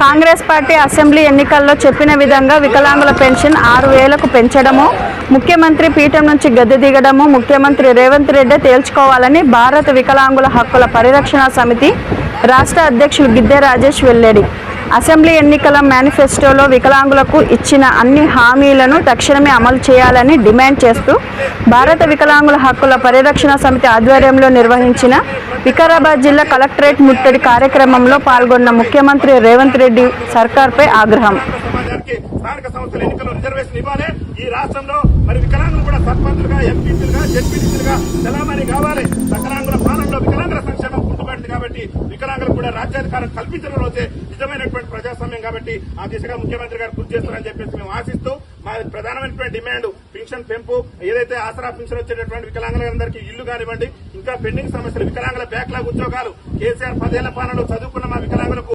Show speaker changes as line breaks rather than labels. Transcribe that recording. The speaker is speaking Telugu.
కాంగ్రెస్ పార్టీ అసెంబ్లీ ఎన్నికల్లో చెప్పిన విధంగా వికలాంగుల పెన్షన్ 6,000కు పెంచడము, ముఖ్యమంత్రి పీఠం నుంచి గద్దె దిగడము ముఖ్యమంత్రి రేవంత్ రెడ్డి తేల్చుకోవాలని భారత వికలాంగుల హక్కుల పరిరక్షణ సమితి రాష్ట్ర అధ్యక్షులు గిద్దె రాజేష్ వెల్లడి. అసెంబ్లీ ఎన్నికల మేనిఫెస్టోలో వికలాంగులకు ఇచ్చిన అన్ని హామీలను తక్షణమే అమలు చేయాలని డిమాండ్ చేస్తూ భారత వికలాంగుల హక్కుల పరిరక్షణ సమితి ఆధ్వర్యంలో నిర్వహించిన వికారాబాద్ జిల్లా కలెక్టరేట్ ముట్టడి కార్యక్రమంలో పాల్గొన్న ముఖ్యమంత్రి రేవంత్ రెడ్డి సర్కార్పై ఆగ్రహం.
స్థానిక సంస్థల ఎన్నికల్లో రిజర్వేషన్ ఇవ్వాలి. ఈ రాష్ట్రంలో మరి వికలాంగులు కూడా సర్పంచులుగా, ఎంపీసీలుగా, జెడ్పీటీసీలుగా చలామణి కావాలి. వికలాంగుల పాలనలో వికలాంగుల సంక్షేమం గుర్తుపడింది కాబట్టి వికలాంగులకు కూడా రాజ్యాధికారం కల్పించిన రోజే నిజమైనటువంటి ప్రజాస్వామ్యం కాబట్టి ఆ దిశగా ముఖ్యమంత్రి గారు కృషి చేస్తారని చెప్పేసి మేము ఆశిస్తూ మా ప్రధానమైనటువంటి డిమాండ్ పెన్షన్ పెంపు, ఏదైతే ఆసరా పెన్షన్ వచ్చేటటువంటి వికలాంగులందరికీ ఇల్లు కానివ్వండి, ఇంకా పెండింగ్ సమస్యలు, వికలాంగుల బ్యాక్లాగ్ ఉద్యోగాలు, కేసీఆర్ 10 ఏళ్ల పాలనలో చదువుకున్న మా వికలాంగులకు